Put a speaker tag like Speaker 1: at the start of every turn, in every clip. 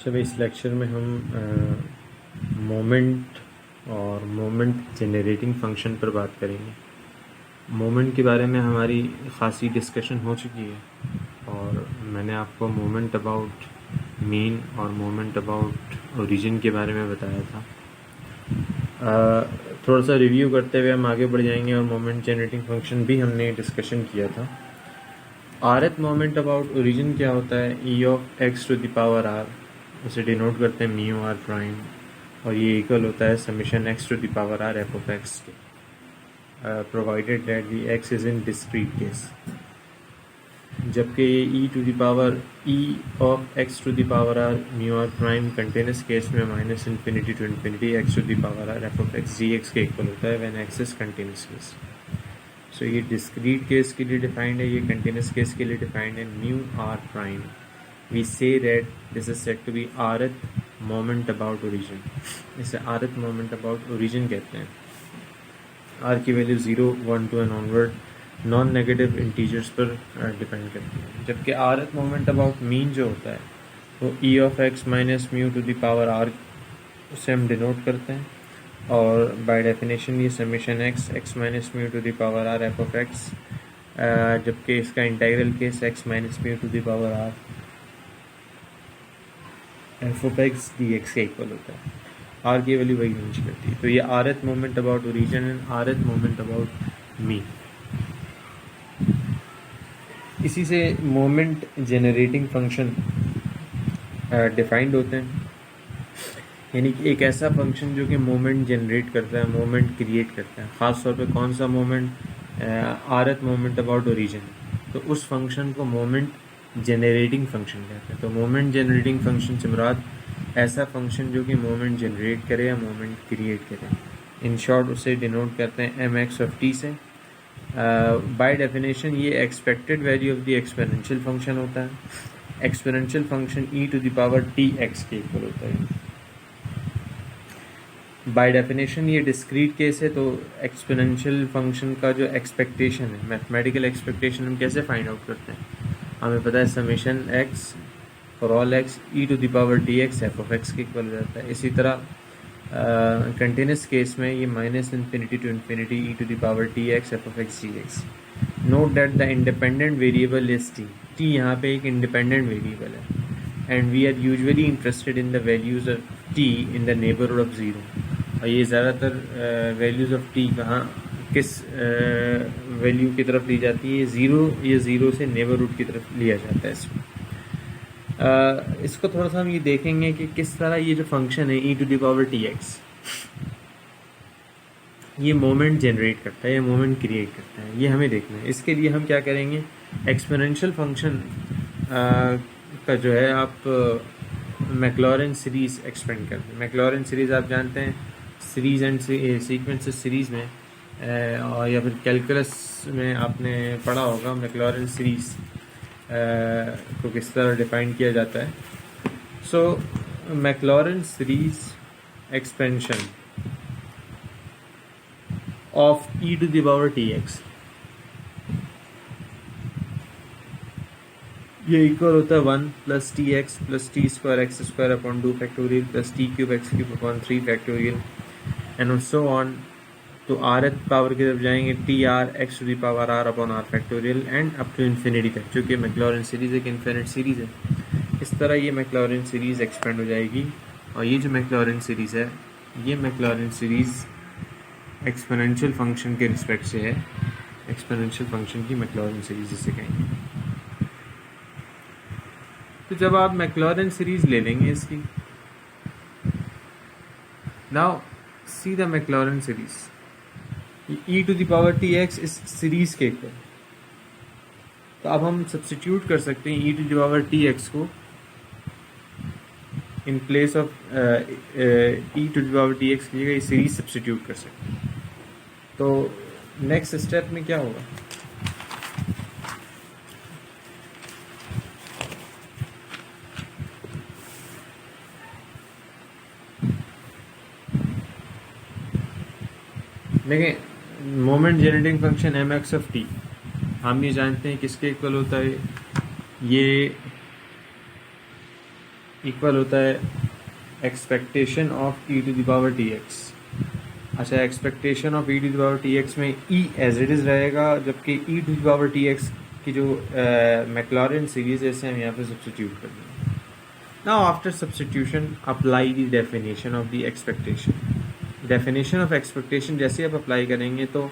Speaker 1: चलो इस लेक्चर में हम मोमेंट और मोमेंट जनरेटिंग फंक्शन पर बात करेंगे। मोमेंट के बारे में हमारी ख़ासी डिस्कशन हो चुकी है और मैंने आपको मोमेंट अबाउट मीन और मोमेंट अबाउट ओरिजिन के बारे में बताया था। थोड़ा सा रिव्यू करते हुए हम आगे बढ़ जाएंगे और मोमेंट जनरेटिंग फंक्शन भी हमने डिस्कशन किया था। आरथ मोमेंट अबाउट ओरिजिन क्या होता है? E of x to the power R, उसे डिनोट करते हैं म्यू आर प्राइम, और ये इक्वल होता है summation x to the power R F of x के, provided that the x is in discrete case. जबकि ये e to the power e of x to the power r mu are prime continuous case में minus infinity to infinity x to the power R F of x ji x के equal होता है when x is continuous case. So ये discrete case के लिए defined है, ये continuous case के लिए डिफाइंड है। Mu are prime, we say that this is said to be rth moment about origin. इसे आरथ मोमेंट अबाउट ओरिजिन कहते हैं। आर की value 0, 1, 2 and onward non negative integers पर डिपेंड करती है। जबकि आरथ मोमेंट अबाउट मीन जो होता है वो E of x minus mu to the power R, उसे हम डिनोट करते हैं, और बाय डेफिनेशन ये summation X minus mu to the power R F of X, जबकि इसका integral case X minus mu to the power R F of x D X के equal होता है। आर की वैल्यू वही रेंज करती है। तो ये rth moment about origin and rth moment about mean. इसी से मोमेंट जनरेटिंग फंक्शन डिफाइंड होते हैं, यानी कि एक ऐसा फंक्शन जो कि मोमेंट जनरेट करता है, मोमेंट क्रिएट करता है। ख़ास तौर पे कौन सा मोमेंट? आरथ moment about origin. तो उस फंक्शन को मोमेंट जनरेटिंग फंक्शन कहते हैं। तो मोमेंट जनरेटिंग फंक्शन से मुराद ऐसा फंक्शन जो कि मोमेंट जनरेट करे या मोमेंट क्रिएट करे। इन शॉर्ट उसे डिनोट करते हैं एम एक्स ऑफ टी से। बाय डेफिनेशन ये expected value of the exponential function होता है। Exponential function E to the power T X के इक्वल होता है। बाय डेफिनेशन ये डिस्क्रीट केस है, तो एक्सपोनेंशियल फंक्शन का जो एक्सपेक्टेशन है, मैथमेटिकल एक्सपेक्टेशन, हम कैसे फाइंड आउट करते हैं? हमें पता है summation X for all X E to the power D X F of x के इक्वल हो जाता है। इसी तरह कंटिन्यूस केस में ये minus infinity to infinity E to the power D X F of x ji X. Note that the independent variable is T. T यहाँ पे एक इंडिपेंडेंट वेरिएबल है and we are usually interested in the values of T in the neighbourhood of zero. और ये ज़्यादातर values of T कहाँ किस value की तरफ ली जाती है? ज़ीरो, ये ज़ीरो से नेबरहुड की तरफ लिया जाता है इसमें। इसको थोड़ा सा हम ये देखेंगे कि किस तरह ये जो फंक्शन है e to the power T x, ये मोमेंट जनरेट करता है या मोमेंट क्रिएट करता है, ये हमें देखना है। इसके लिए हम क्या करेंगे? एक्सपोनेंशियल फंक्शन का जो है आप मैक्लॉरेन सीरीज़ एक्सपेंड करते हैं। मैक्लॉरेन सीरीज़ आप जानते हैं, सीरीज़ एंड सीक्वेंसेस सीरीज़ में और या फिर कैलकुलस में आपने पढ़ा होगा मैक्लॉरेन सीरीज़ को किस तरह डिफाइन किया जाता है। So Maclaurin series expansion of E to the power T x, ये इक्वल होता है 1 plus T x plus T square x square upon 2 factorial plus t cube x cube upon 3 factorial and so on. तो rth power की तरफ जाएंगे t are x to the power r upon are factorial and up to infinity तक, चूँकि Maclaurin series एक infinite series है। इस तरह ये मैक्लॉरेन सीरीज़ एक्सपेंड हो जाएगी। और ये जो मैक्लॉरेन सीरीज़ है, ये मैक्लॉरेन सीरीज़ एक्सपोनेंशियल फंक्शन के रिस्पेक्ट से है। एक्सपोनेंशियल फंक्शन की मैक्लॉरेन सीरीज़ इसे कहेंगे। तो जब आप मैक्लॉरेन सीरीज़ ले लेंगे इसकी, now see the Maclaurin series e to the power T x इस सीरीज़ के इक्वल। तो अब हम सब्स्टिट्यूट कर सकते हैं e to the power T x को in place of E to the power T x की जगह सीरीज सब्स्टिट्यूट कर सकते हैं। तो नेक्स्ट स्टेप में क्या होगा? देखें, moment generating function M x of T हम ये जानते हैं किसके इक्वल होता है? ये इक्वल होता है expectation of E to the power T x. अच्छा, expectation of E to the power T x में ई एज इट इज़ रहेगा, जबकि e to the power T x की जो मैक्लॉरेन सीरीज है इसे हम यहाँ पे सब्स्टिट्यूट कर देंगे। Now after substitution apply the definition of the expectation. Definition of expectation जैसे आप अप्लाई करेंगे तो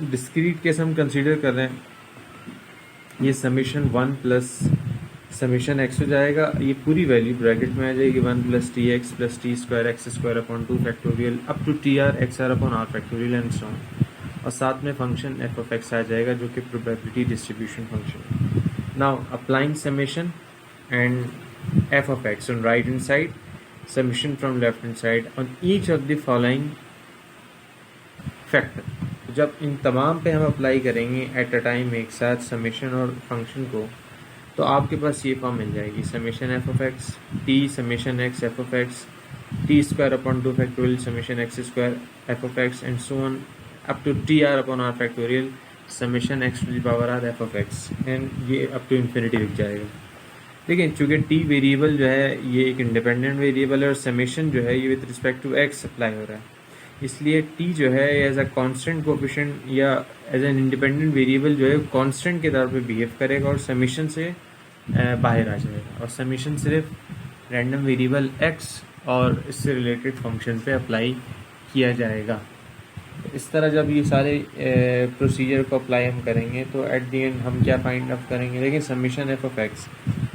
Speaker 1: डिस्क्रीट केस हम कंसीडर कर रहे हैं, ये समीशन 1 प्लस समीशन एक्स हो जाएगा, ये पूरी वैल्यू ब्रैकेट में आ जाएगी 1 plus T x plus T square x square upon 2 factorial up to T are X R upon are factorial and so on, और साथ में फंक्शन एफ ऑफ एक्स आ जाएगा जो कि प्रोबेबिलिटी डिस्ट्रीब्यूशन फंक्शन है। Now applying summation and F of X on right hand side, summation from left hand side on each of the following factor. जब इन तमाम पे हम अप्लाई करेंगे एट अ टाइम एक साथ समेशन और फंक्शन को, तो आपके पास ये फॉर्म मिल जाएगी summation F of X T summation X F of X T square upon 2 factorial summation X square F of x and so on up to T R upon are factorial summation X to the power R F of x, and ये up to infinity लिख जाएगा। देखिए, चूँकि T variable जो है ये एक independent variable है और समेशन जो है ये with respect to X apply हो रहा है, इसलिए टी जो है एज अ कांस्टेंट कोफिशिएंट या एज एन इंडिपेंडेंट वेरिएबल जो है कांस्टेंट के तौर पे बिहेव करेगा और समीशन से बाहर आ जाएगा, और समीशन सिर्फ रैंडम वेरिएबल एक्स और इससे रिलेटेड फंक्शन पे अप्लाई किया जाएगा। इस तरह जब ये सारे प्रोसीजर को अप्लाई हम करेंगे तो एट द एंड हम क्या फाइंड आउट करेंगे, लेकिन समीशन एफ ऑफ एक्स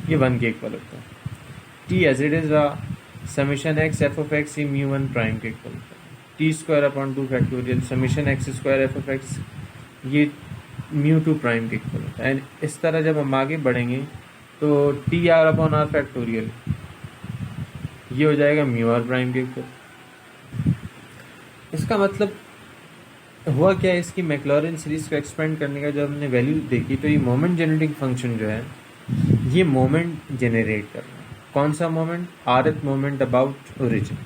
Speaker 1: ये 1 के इक्वल होता है, T as it is summation X F of X ये म्यू 1 प्राइम के इक्वल होता है, T square upon 2 factorial summation X square F of X ये म्यू 2 प्राइम के इक्वल होता है। एंड इस तरह जब हम आगे बढ़ेंगे तो T R upon are factorial ये हो जाएगा म्यू आर प्राइम के इक्वल। इसका मतलब हुआ क्या, इसकी मैक्लॉरेन सीरीज को एक्सपेंड करने का जब हमने वैल्यू देखी तो ये मोमेंट जनरेटिंग फंक्शन जो है ये मोमेंट जनरेट कर रहा है। कौन सा moment? rth moment about origin,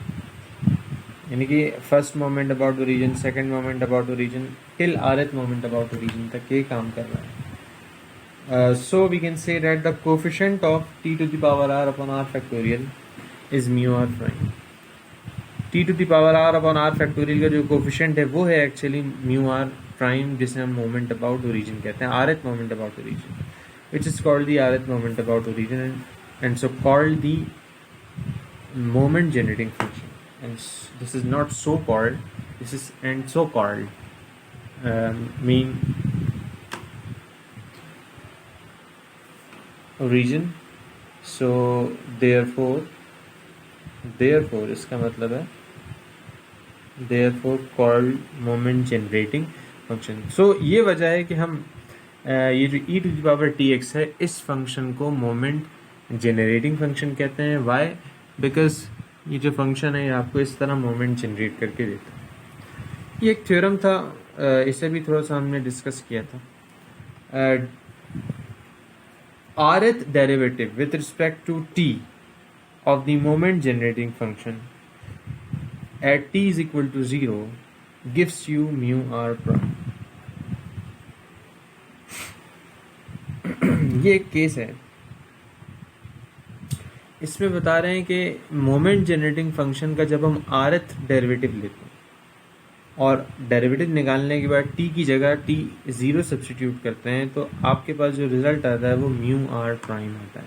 Speaker 1: यानी कि first moment about origin, second moment about origin till rth moment about origin तक ये काम कर रहा है। So we can say that the coefficient of t to the power r upon r factorial is mu r prime. t to the power r upon r factorial का जो coefficient है वो है एक्चुअली म्यू r प्राइम, जिसे हम moment about origin कहते हैं, rth moment about origin, which is called the rth moment about origin and so called the moment generating function. And this is not so called, this is and so called mean origin, so therefore इसका मतलब है therefore called moment generating function. So ये वजह है कि हम ये जो e to the power T X है इस फंक्शन को मोमेंट जनरेटिंग फंक्शन कहते हैं। वाई? बिकॉज ये जो फंक्शन है ये आपको इस तरह मोमेंट जनरेट करके देता है। ये एक थ्योरम था, इसे भी थोड़ा सा हमने डिस्कस किया था। rth derivative with respect to t of the moment generating function at t is equal to 0 gives you mu r prime. ये एक केस है, इसमें बता रहे हैं कि मोमेंट जनरेटिंग फंक्शन का जब हम rth डेरिवेटिव लेते हैं और डेरिवेटिव निकालने के बाद t की जगह t 0 सब्स्टिट्यूट करते हैं तो आपके पास जो रिजल्ट आता है वो म्यू r प्राइम आता है।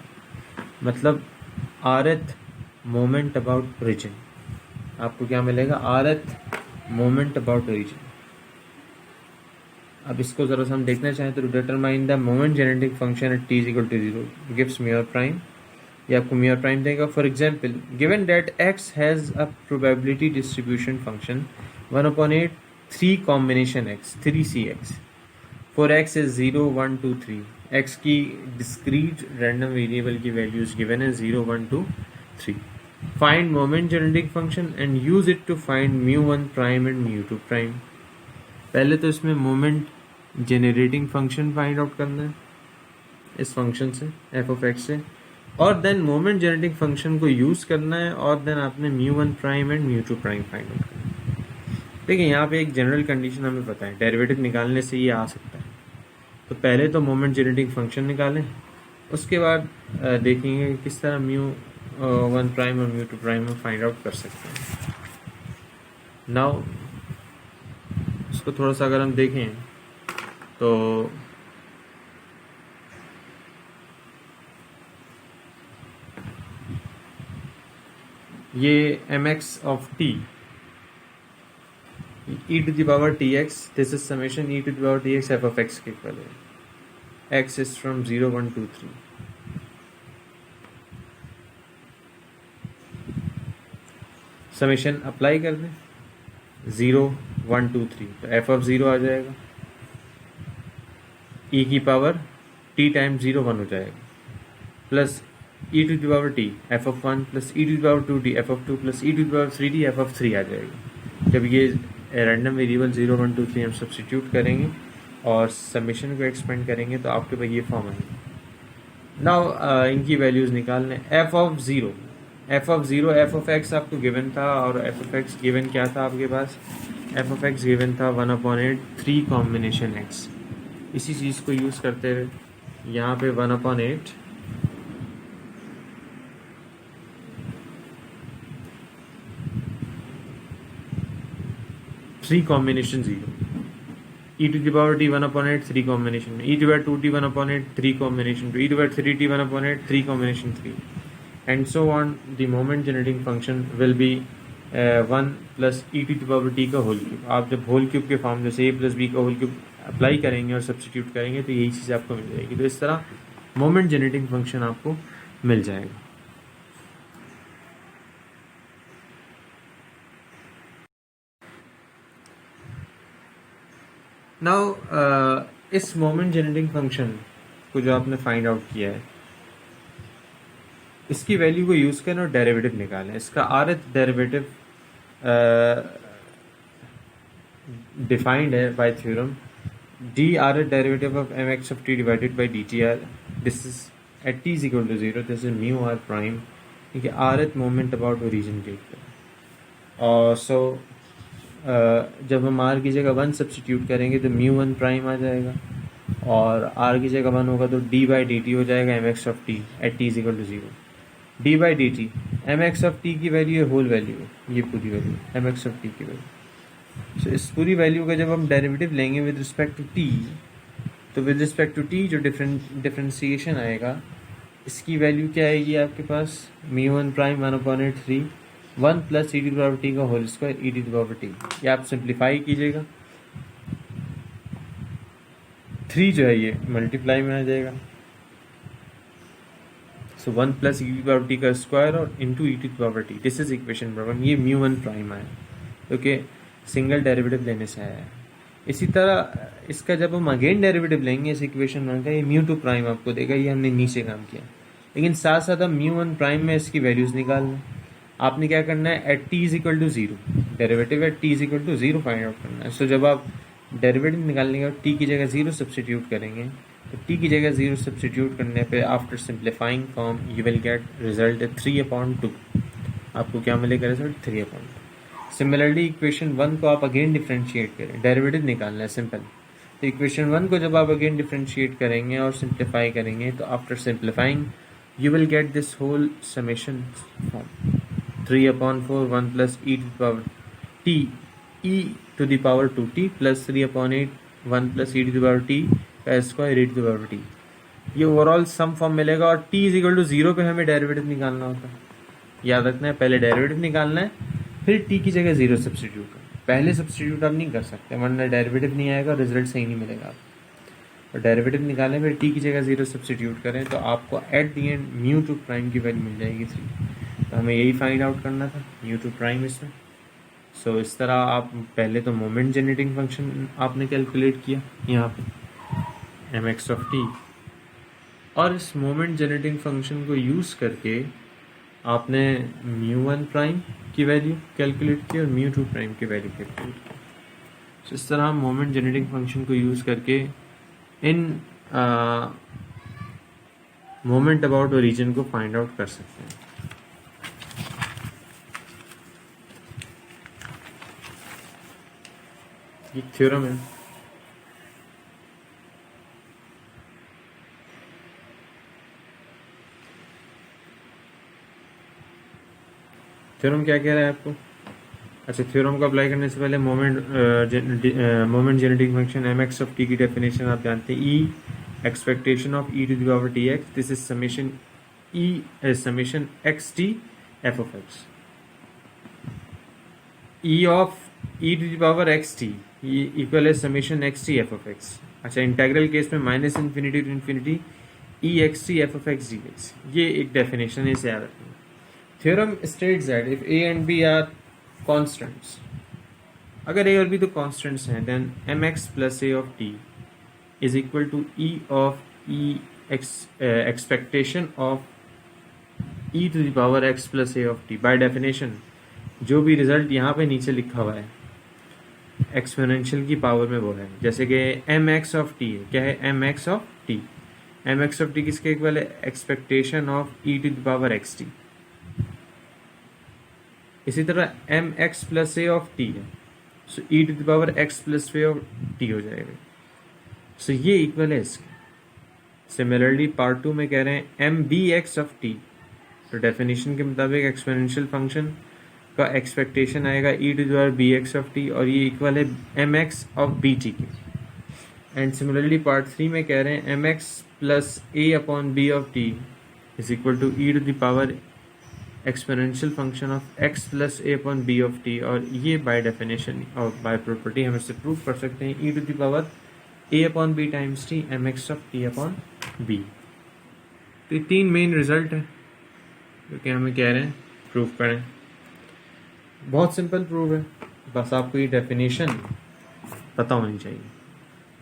Speaker 1: मतलब rth मोमेंट अबाउट ओरिजिन, आपको क्या मिलेगा? rth moment about origin. अब इसको जरा हम देखना चाहें तो determine the moment generating function at t is equal to 0 gives mu r prime, ये आपको म्यू r प्राइम देगा। For example, given that x has a probability distribution function 1/8 3 combination x 3cx for x is 0 1 2 3, x की discrete random variable की values given है 0 1 2 3। Find moment generating function and use it to find mu 1 prime and mu 2 prime. पहले तो इसमें moment generating function find out करना है इस function से एफ ऑफ एक्स से, और देन मोमेंट जनरेटिंग फंक्शन को यूज़ करना है, और देन आपने mu 1 prime and mu 2 prime find out करना है। देखिए, यहाँ पे एक जनरल कंडीशन हमें पता है, डेरिवेटिव निकालने से ये आ सकता है। तो पहले तो मोमेंट जनरेटिंग फंक्शन निकालें, उसके बाद देखेंगे कि किस तरह म्यू वन प्राइम और म्यू टू प्राइम में फाइंड आउट कर सकते हैं। नाउ इसको थोड़ा सा अगर हम देखें तो ये mx of t e to the power tx, this is summation e to the power tx f of x के इक्वल है। x is from 0 1 2 3। Summation apply कर दें 0 1 2 3 तो f ऑफ 0 आ जाएगा, e की पावर t टाइम 0 1 हो जाएगा, plus e to the power t f of 1 plus e to the power 2t f of 2 plus e to the power 3t f of 3 आ जाएगी। जब ये रैंडम वेरिएबल 0 1 2 3 हम substitute करेंगे और समेशन को एक्सपेंड करेंगे तो आपके पास ये फॉर्म आएगी। नाउ इनकी वैल्यूज निकालने f of 0 f of x आपको गिवन था और f ऑफ x गिवन क्या था आपके पास, f ऑफ x गिवन था 1/8 3 कॉम्बिनेशन x। इसी चीज़ को यूज़ करते हुए यहाँ पे 1/8 3 combination 0 e to the power t 1/8 3 combination, e to the power 2t 1/8 3 combination 2, e to the power 3t 1/8 3 combination 3, and so on. The moment generating function will be 1 plus e to the power t का whole cube. आप जब whole cube के form जैसे a plus B का whole cube apply करेंगे और substitute करेंगे तो यही चीज़ आपको मिल जाएगी। तो इस तरह मोमेंट जनरेटिंग फंक्शन आपको मिल जाएगा। नाउ इस मोमेंट जनरेटिंग फंक्शन को जो आपने फाइंड आउट किया है इसकी वैल्यू को यूज़ करें और डेरिवेटिव निकालें। इसका rth डेरिवेटिव डिफाइंड है by theorem d rth derivative of mx of t divided by dtr, this is at t is equal to 0, this is mu r prime, ठीक है, rth moment about origin take करें। और सो जब हम r की जगह 1 substitute करेंगे तो म्यू 1 प्राइम आ जाएगा और r की जगह 1 होगा तो d बाई डी टी हो जाएगा mx of t at t is equal to 0। D by d t mx of t की वैल्यू है, होल वैल्यू है, ये पूरी वैल्यू mx ऑफ t की वैल्यू। सो इस पूरी वैल्यू का जब हम डेरिवेटिव लेंगे विद रिस्पेक्ट टू t, तो विद रिस्पेक्ट टू t जो डिफरेंशिएशन आएगा इसकी वैल्यू क्या आएगी आपके पास, mu 1 prime 1/8 3 1 plus e to the power t का whole square e to the power t। ये आप सिंप्लीफाई कीजिएगा, 3 जो है ये मल्टीप्लाई में आ जाएगा, so 1 plus e to the power t का स्क्वायर और into e to the power t, this is equation number 1। ये म्यू 1 प्राइम आया, ओके, सिंगल डेरिवेटिव लेने से आया है। इसी तरह इसका जब हम अगेन डेरिवेटिव लेंगे इस इक्वेशन 1 का, ये म्यू 2 प्राइम आपको देगा, ये हमने नीचे काम किया, लेकिन साथ साथ हम म्यू 1 प्राइम में इसकी वैल्यूज निकालना। आपने क्या करना है, at t is equal to 0, derivative at t is equal to 0 find out करना है। सो जब आप डेरिवेटिव निकालने के बाद t की जगह 0 सब्स्टिट्यूट करेंगे तो t की जगह 0 सब्स्टिट्यूट करने पे after simplifying form you will get result 3/2। आपको क्या मिलेगा रिजल्ट, 3/2। सिमिलरली इक्वेशन 1 को आप अगेन डिफ्रेंशिएट करें, डेरिवेटिव निकालना है सिंपल, तो इक्वेशन 1 को जब आप अगेन डिफ्रेंशिएट करेंगे और सिंप्लीफाई करेंगे तो after simplifying you will get this whole summation form 3/4 1 plus e to the power t e to the power 2t plus 3/8 1 plus e to the power t का square e to the power t। ये overall some form मिलेगा और t is equal to 0 पे हमें derivative निकालना होता है। याद रखना है, पहले डेरिवेटिव निकालना है फिर t की जगह 0 सब्स्टिट्यूट करना, पहले सब्स्टिट्यूट आप नहीं कर सकते वरना डेरिवेटिव नहीं आएगा, रिजल्ट सही नहीं मिलेगा आपको। और डेरिवेटिव निकालें फिर t की जगह 0 सब्स्टिट्यूट करें तो आपको at the and mu 2 prime की वैल्यू मिल जाएगी 3। तो हमें यही फाइंड आउट करना था, म्यू 2 प्राइम इसमें। सो इस तरह आप पहले तो मोमेंट जनरेटिंग फंक्शन आपने कैलकुलेट किया यहाँ पे mx ऑफ t, और इस मोमेंट जनरेटिंग फंक्शन को यूज़ करके आपने म्यू 1 प्राइम की वैल्यू कैलकुलेट की और म्यू 2 प्राइम की वैल्यू कैलकुलेट की। सो इस तरह हम मोमेंट जनरेटिंग फंक्शन को यूज़ करके इन मोमेंट अबाउट ओरिजिन को फाइंड आउट कर सकते हैं। ये थ्योरम है। थ्योरम क्या कह रहा है आपको? अच्छा, थ्योरम को अप्लाई करने से पहले moment genetic function M x of t की डेफिनेशन आप जानते हैं, e expectation of E to the power T x, this is summation e summation x t F of x. E of E to the power x t equal है summation x t F of x. अच्छा, integral case में minus infinity to infinity e x t F of x D x, ये एक definition है, इसे याद रखना। Theorem states that if A and B are constants, अगर ए और बी तो कॉन्स्टेंट्स हैं, then M x plus A of T is equal to E of E expectation of E to the power x plus A of T. By definition जो भी result यहाँ पे नीचे लिखा हुआ है एक्सपोनेंशियल की पावर में वो है, जैसे कि एम एक्स ऑफ टी है, क्या है? M x of t. M x of t किसके इक्वल है? Expectation of E to the power x t. इसी तरह m x plus A of T है, so e to the power x plus A of t हो जाएगा, सो ये equal है इसके। सिमिलरली पार्ट 2 में कह रहे हैं M B x of t, तो डेफिनेशन के मुताबिक एक्सपोनेंशियल फंक्शन का एक्सपेक्टेशन आएगा e to the power b x of t, और ये इक्वल है M x of B t के। एंड सिमिलरली पार्ट 3 में कह रहे हैं M x plus a upon b of T is equal to E to the power exponential function of x plus a upon b of t, और ये by definition और by property हम इससे prove कर सकते हैं e to the power a upon b times t m x of t upon b. तो ये 3 मेन रिजल्ट है जो कि हमें कह रहे हैं प्रूव करें। बहुत सिंपल प्रूव है, बस आपको ये डेफिनेशन पता होनी चाहिए,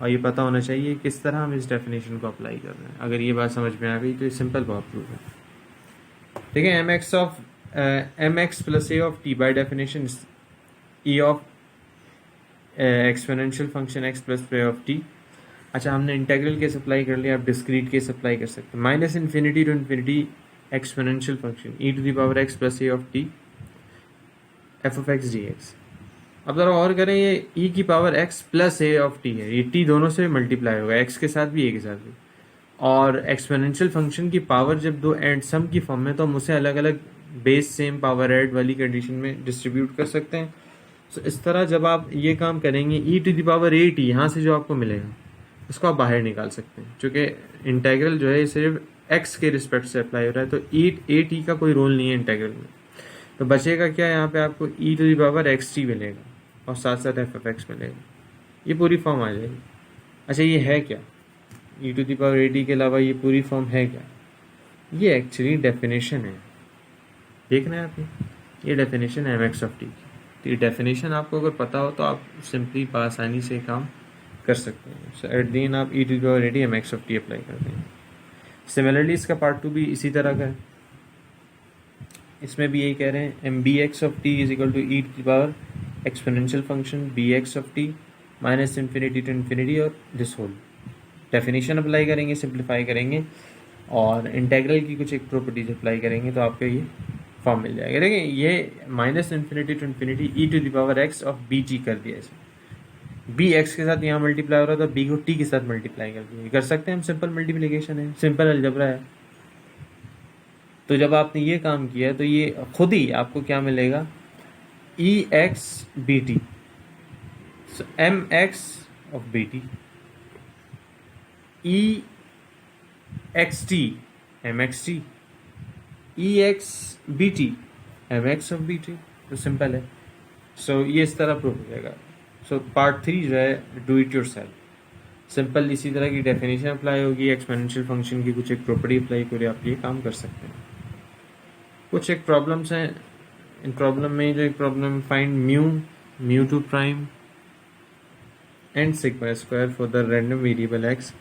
Speaker 1: और ये पता होना चाहिए किस तरह हम इस डेफिनेशन को अप्लाई कर रहे हैं। अगर ये बात समझ में आ गई तो ये सिंपल बहुत प्रूव है। ठीक है, M x plus A of T by definition E of exponential function X plus A of T. अच्छा, हमने इंटेग्रल केस अप्लाई कर लिया, आप डिस्क्रीट केस अप्लाई कर सकते हैं। Minus infinity to infinity exponential function E to the power x plus A of T F of x D X. अब जरा और करें, ये ई की power x plus A of T है, ये टी दोनों से मल्टीप्लाई होगा, एक्स के साथ भी ए के साथ भी। और एक्सपोनेंशियल फंक्शन की पावर जब दो एंड सम की फॉर्म में, तो हम उसे अलग अलग बेस सेम पावर ऐड वाली कंडीशन में डिस्ट्रीब्यूट कर सकते हैं। तो इस तरह जब आप ये काम करेंगे, e to the power a t यहाँ से जो आपको मिलेगा उसको आप बाहर निकाल सकते हैं, क्योंकि इंटेग्रल जो है सिर्फ एक्स के रिस्पेक्ट से अप्लाई हो रहा है, तो ए टी का कोई रोल नहीं है इंटेग्रल में। तो बचेगा क्या? यहाँ पे आपको e to the power x t मिलेगा और साथ साथ एफ ऑफ एक्स मिलेगा, ये पूरी फॉर्म आ जाएगी। अच्छा, ये है क्या? E to the power a t के अलावा ये पूरी फॉर्म है क्या? ये एक्चुअली डेफिनेशन है, देख रहे हैं आप, ये डेफिनेशन है एम एक्स ऑफ टी की। तो ये डेफिनेशन आपको अगर पता हो तो आप सिंपली आसानी से काम कर सकते हैं। सो एट द एंड आप e to the power a t m x of t apply करते हैं। सिमिलरली इसका पार्ट 2 भी इसी तरह का है, इसमें भी यही कह रहे हैं M B x of T is equal to E to the power exponential function B x of T minus infinity to infinity, और दिस होल डेफिनेशन अप्लाई करेंगे, सिंप्लीफाई करेंगे और इंटेग्रल की कुछ एक प्रॉपर्टीज अप्लाई करेंगे तो आपको ये फॉर्म मिल जाएगा। देखिए, ये minus infinity to infinity E to the power X of B T कर दिया इसे, बी एक्स के साथ यहाँ मल्टीप्लाई हो रहा था, बी को टी के साथ मल्टीप्लाई कर दिया। कर सकते हैं हम, सिंपल मल्टीप्लिकेशन है, सिंपल अलजबरा है। तो जब आपने ये काम किया तो ये खुद ही आपको क्या मिलेगा? E x b t, m x of B t, e x t m x t, e x b t m x of B t. तो सिंपल है। सो ये इस तरह प्रूव हो जाएगा। सो पार्ट 3 जो है do it your self, simple इसी तरह की डेफिनेशन अप्लाई होगी, एक्सपोनेंशियल फंक्शन की कुछ एक प्रॉपर्टी अप्लाई करके आप ये काम कर सकते हैं। कुछ एक प्रॉब्लम्स हैं, इन प्रॉब्लम में जो एक problem find mu two prime and sigma square for the random variable x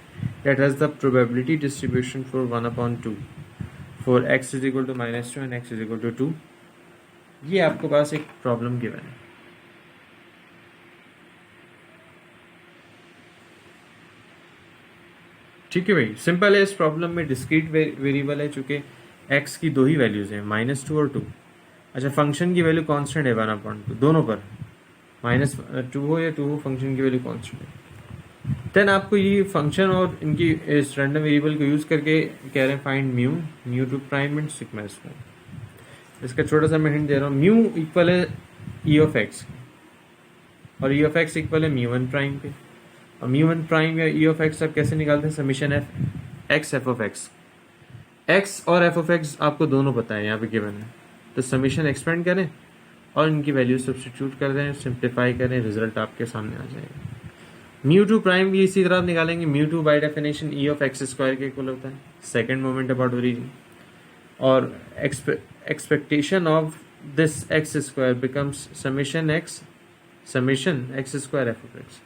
Speaker 1: that has the probability distribution for 1/2 for x is equal to -2 and x is equal to 2। ये आपके पास एक problem given है। ठीक है भाई, simple है। इस problem में डिस्क्रीट वेरिएबल है, चूंकि x की दो ही वैल्यूज हैं, -2 और 2। अच्छा, फंक्शन की वैल्यू कांस्टेंट है 1/2, दोनों पर -2 हो या 2 हो, फंक्शन की वैल्यू कांस्टेंट है। देन आपको ये फंक्शन और इनकी इस रैंडम वेरिएबल को यूज करके कह रहे हैं find mu two prime and sigma square. इसका छोटा सा मैं हिंट दे रहा हूँ, म्यू इक्वल है ई ऑफ एक्स और ई ऑफ एक्स इक्वल है म्यू वन प्राइम पे, और म्यू वन प्राइम या ई ऑफ एक्स आप कैसे निकालते हैं, summation F of x. X और एफ ऑफ एक्स आपको दोनों पता है यहाँ पे गिवन है, तो समीशन एक्सपेंड करें और इनकी वैल्यू सब्स्टिट्यूट कर दें, सिंप्लीफाई करें, रिजल्ट आपके सामने आ जाएगा। म्यू टू प्राइम भी इसी तरह निकालेंगे, mu two by definition E of x square के इक्वल होता है, सेकेंड मोमेंट अबाउट ओरिजिन, और expectation of this x square becomes summation X square F of x.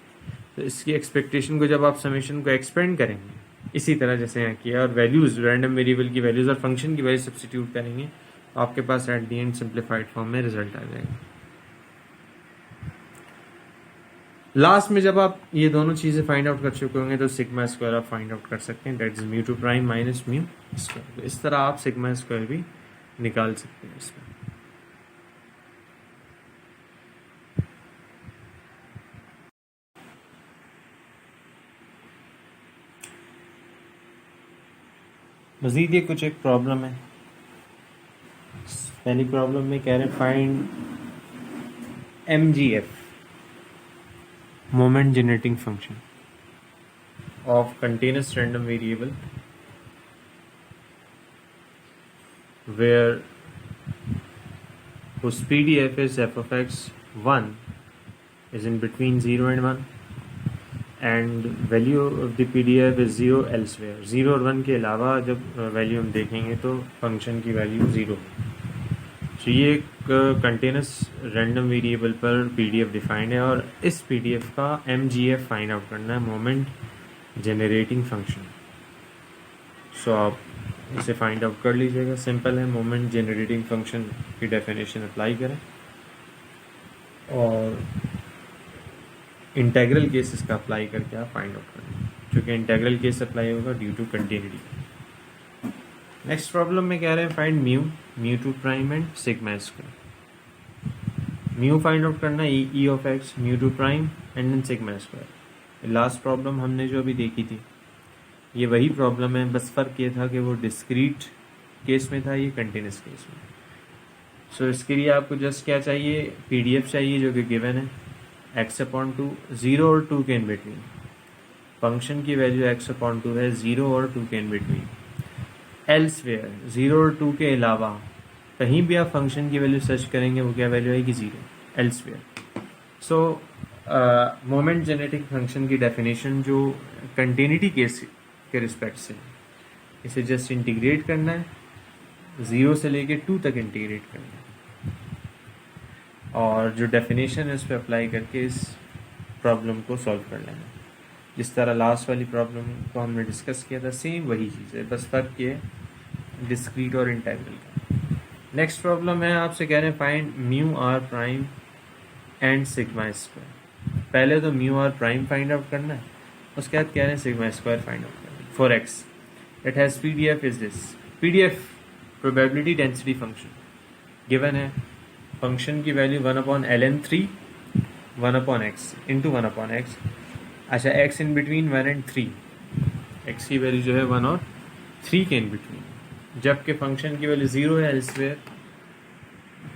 Speaker 1: तो इसकी एक्सपेक्टेशन को जब आप समीशन को एक्सपेंड करेंगे इसी तरह जैसे यहाँ किया, और वैल्यूज रैंडम वेरिएबल की वैल्यूज और फंक्शन की वैल्यू सब्स्टिट्यूट करेंगे, तो आपके पास at the end simplified form में रिजल्ट आ जाएगा। लास्ट में जब आप ये दोनों चीजें फाइंड आउट कर चुके होंगे तो सिग्मा स्क्वायर आप फाइंड आउट कर सकते हैं, that is mu two prime minus mu square. तो इस तरह आप सिग्मा स्क्वायर भी निकाल सकते हैं इसमें। मजीद ये कुछ एक प्रॉब्लम है। पहली प्रॉब्लम में कह रहे हैं find MGF moment generating function of continuous random variable where whose PDF is f of x 1 is in between 0 and 1 and value of the PDF is 0 elsewhere। 0 और 1 के अलावा जब वैल्यू हम देखेंगे तो फंक्शन की वैल्यू 0। तो ये एक कंटिन्यूस रैंडम वेरिएबल पर PDF डिफाइंड है और इस PDF का MGF फाइंड आउट करना है, मोमेंट जनरेटिंग फंक्शन। सो आप इसे फाइंड आउट कर लीजिएगा, सिंपल है। मोमेंट जनरेटिंग फंक्शन की डेफिनेशन अप्लाई करें और इंटेग्रल केस इसका अप्लाई करके आप फाइंड आउट करें, क्योंकि इंटेग्रल केस अप्लाई होगा due to continuity. Next problem में कह रहे हैं find mu two prime and sigma square. Mu find out करना है E of X, mu two prime and then sigma square. Last problem हमने जो अभी देखी थी ये वही प्रॉब्लम है, बस फ़र्क ये था कि वो डिस्क्रीट केस में था, ये कंटिन्यूस केस में। सो इसके लिए आपको जस्ट क्या चाहिए, PDF चाहिए जो कि गिवन है x/2 0 और 2 के इन बिटवीन। फंक्शन की वैल्यू x/2 है, 0 और 2 के इन बिटवीन। एल्सवेयर 0 और 2 के अलावा कहीं भी आप फंक्शन की वैल्यू सर्च करेंगे वो क्या वैल्यू आएगी, 0 एल्सवेयर। सो मोमेंट जेनेटिक फंक्शन की डेफिनेशन जो कंटिन्यूटी केस के रिस्पेक्ट से, इसे जस्ट इंटीग्रेट करना है, 0 से लेके 2 तक इंटीग्रेट करना है और जो डेफिनेशन है उस पर अप्लाई करके इस प्रॉब्लम को सॉल्व कर लेना है। जिस तरह लास्ट वाली प्रॉब्लम को हमने डिस्कस किया था सेम वही चीज़ है, बस फ़र्क ये डिस्क्रीट और इंटेग्रल का। नेक्स्ट प्रॉब्लम है आपसे कह रहे हैं find mu are prime and sigma square. पहले तो mu are prime find out करना है, उसके बाद कह रहे हैं सिग्मा स्क्वायर फाइंड आउट करना है for x. It has PDF is this, PDF probability density function given है। फंक्शन की value 1/ln3 1/x into 1/x। अच्छा, x in between 1 and 3, x की वैल्यू जो है 1 और 3 के इन बिटवीन, जबकि फंक्शन की वैल्यू 0 है एल्सवेयर।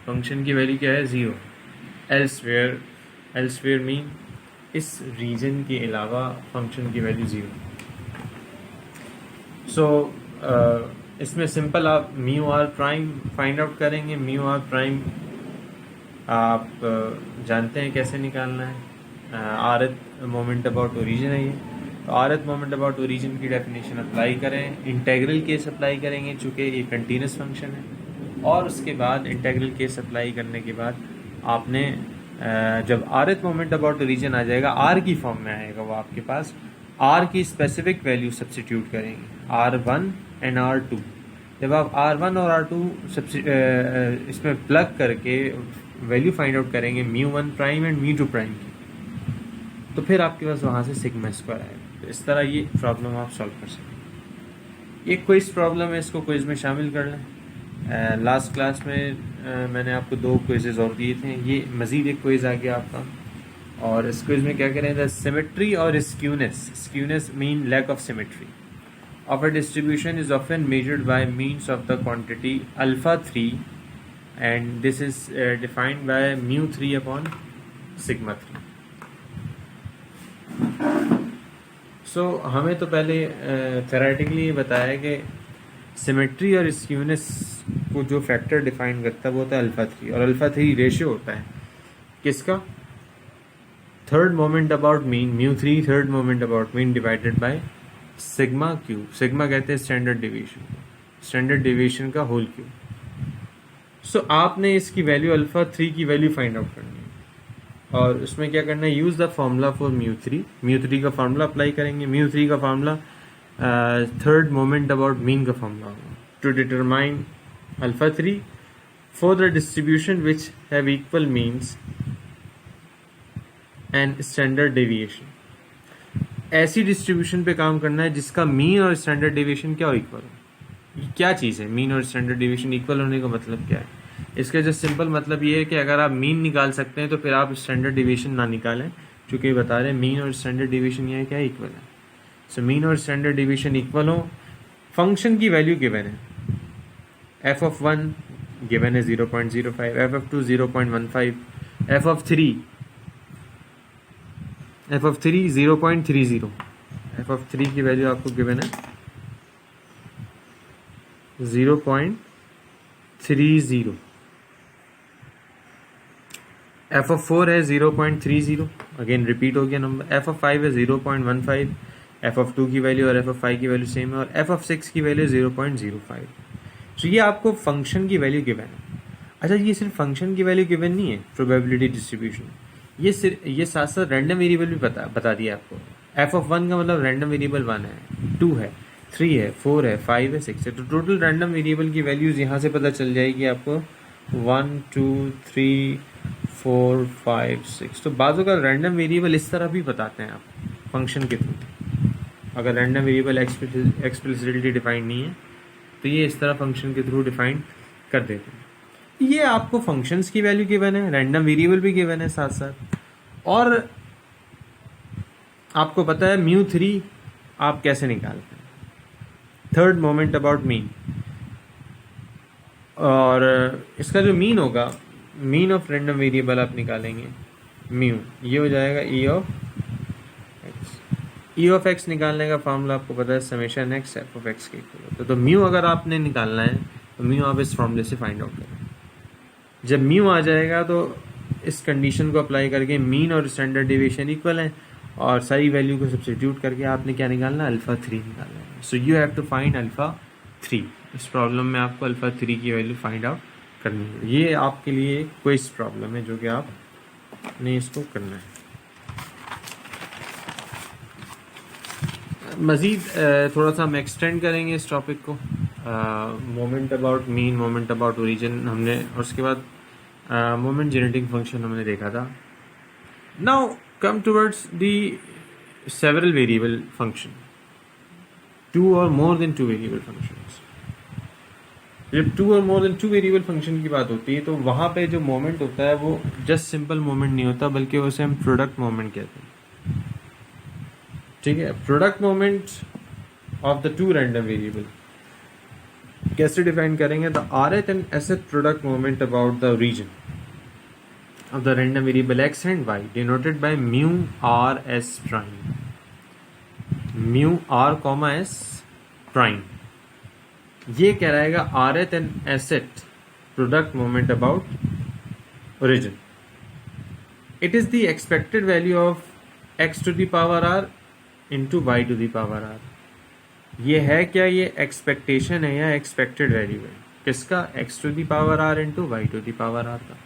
Speaker 1: फंक्शन की वैल्यू क्या है, 0 एल्सवेयर। एल्सवेयर मीन इस रीजन के अलावा फंक्शन की वैल्यू 0। सो इसमें सिंपल आप mu are prime find out करेंगे। म्यू आर प्राइम आप जानते हैं कैसे निकालना है, rth मोमेंट अबाउट ओरिजिन है ये, तो rth मोमेंट अबाउट ओरिजिन की डेफिनेशन अप्लाई करें, इंटेग्रल केस अप्लाई करेंगे चूँकि ये कंटिन्यूस फंक्शन है, और उसके बाद इंटेग्रल केस अप्लाई करने के बाद आपने जब rth मोमेंट अबाउट ओरिजिन आ जाएगा, r की फॉर्म में आएगा वो आपके पास, r की स्पेसिफिक वैल्यू सब्स्टिट्यूट करेंगे, r1 एंड r2। जब आप r1 और r2 इसमें प्लग करके वैल्यू फाइंड आउट करेंगे mu one prime and mu two prime की, तो फिर आपके पास वहाँ से सिग्मा स्क्वायर आएगा। तो इस तरह ये प्रॉब्लम आप सॉल्व कर सकते हैं। ये क्विज प्रॉब्लम है, इसको क्विज में शामिल कर लें। लास्ट क्लास में मैंने आपको 2 क्विजेज और दिए थे, ये मज़ीद एक क्विज आ गया आपका। और इस क्विज में क्या करें, द सिमेट्री और skewness mean lack of symmetry of a distribution is often measured by means of the quantity alpha 3 and this is defined by μ3 upon σ3. So हमें तो पहले थेरेटिकली ये बताया कि सिमेट्री और स्क्यूनेस को जो फैक्टर डिफाइन करता है वो होता है अल्फा 3, और अल्फा 3 रेशियो होता है किसका? Third moment about mean μ3 third moment about mean divided by sigma cube. Sigma कहते हैं स्टैंडर्ड डेविएशन, स्टैंडर्ड डेविएशन का होल क्यूब. सो आपने इसकी वैल्यू अल्फा 3 की वैल्यू फाइंड आउट करनी है, और उसमें क्या करना है? यूज द फॉर्मूला फॉर μ3 का फॉर्मूला अप्लाई करेंगे. μ3 का formula third moment about mean का फॉर्मूला होगा to determine alpha 3 for the distribution which have equal means and standard deviation. ऐसी डिस्ट्रीब्यूशन पे काम करना है जिसका मीन और स्टैंडर्ड डेविएशन क्या हो? इक्वल हो. ये क्या चीज़ है? मीन और स्टैंडर्ड डेविएशन इक्वल होने का मतलब क्या है? इसका जो सिंपल मतलब ये है कि अगर आप मीन निकाल सकते हैं तो फिर आप स्टैंडर्ड डेविएशन ना निकालें, क्योंकि ये बता रहे हैं मीन और स्टैंडर्ड डेविएशन ये क्या है? इक्वल है. सो मीन और स्टैंडर्ड डेविएशन इक्वल हो. फंक्शन की वैल्यू गिवन है. f(1) गिवन है 0.05, f(2) 0.15, f(3) 0.30. f(3) की वैल्यू आपको गिवन है 0.30. f(4) है 0.30, अगेन रिपीट हो गया नंबर. f(5) है 0.15, f(2) की वैल्यू और f(5) की वैल्यू सेम है, और f(6) की वैल्यू 0.05. तो ये आपको फंक्शन की वैल्यू गिवन है. अच्छा, ये सिर्फ फंक्शन की वैल्यू गिवन नहीं है, प्रोबेबिलिटी डिस्ट्रीब्यूशन ये साथ साथ रैंडम वेरिएबल भी बता दिया आपको. f(1) का मतलब रैंडम वेरिएबल 1 है, 2 है, 3 है, 4 है, 5 है, 6 है. तो टोटल रैंडम वेरिएबल की वैल्यूज यहाँ से पता चल जाएगी आपको 1 2 3 4 5 6. तो बाजू का रैंडम वेरिएबल इस तरह भी बताते हैं आप फंक्शन के थ्रू. अगर रैंडम वेरिएबल एक्सप्लिसिटली डिफाइंड नहीं है तो ये इस तरह फंक्शन के थ्रू डिफाइन कर देते हैं. ये आपको फंक्शंस की वैल्यू गिवन है, रैंडम वेरिएबल भी गिवन है साथ साथ, और आपको पता है μ3 आप कैसे निकालते हैं, थर्ड मोमेंट अबाउट मीन. और इसका जो मीन होगा, मीन ऑफ रैंडम वेरिएबल आप निकालेंगे म्यू, ये हो जाएगा ई ऑफ एक्स निकालने का फॉर्मूला आपको पता है summation X F of x के इक्वल होता है. तो म्यू अगर आपने निकालना है तो म्यू आप इस फॉर्मूले से फाइंड आउट करें. जब म्यू आ जाएगा तो इस कंडीशन को अप्लाई करके मीन और स्टैंडर्ड डेविएशन इक्वल है, और सारी वैल्यू को सब्स्टिट्यूट करके आपने क्या निकालना है? अल्फा 3 निकालना है. So you have to find alpha 3. इस प्रॉब्लम में आपको अल्फा 3 की वैल्यू फाइंड आउट करनी है. ये आपके लिए क्विज प्रॉब्लम है जो कि आपने इसको करना है. मज़ीद थोड़ा सा हम एक्सटेंड करेंगे इस टॉपिक को. Moment about mean, moment about origin हमने, और उसके बाद मोमेंट जेनेटिक फंक्शन हमने देखा था. Now come towards the several variable function, 2 और मोर देन 2 वेरिएबल फंक्शंस. जब 2 और मोर देन 2 वेरिएबल फंक्शन की बात होती है तो वहाँ पे जो मोमेंट होता है वो जस्ट सिंपल मोमेंट नहीं होता, बल्कि उसे हम प्रोडक्ट मोमेंट कहते हैं. ठीक है, product moment of the 2 random variable कैसे डिफाइन करेंगे? The rth and sth product moment about the origin of the random variable x and y denoted by mu r s prime, mu r comma s prime. ये कह रहेगा rth and sth product moment about origin. It is the expected value of x to the power r into y to the power r. ये है क्या? ये expectation है या expected value है किसका? x to the power r into y to the power r का.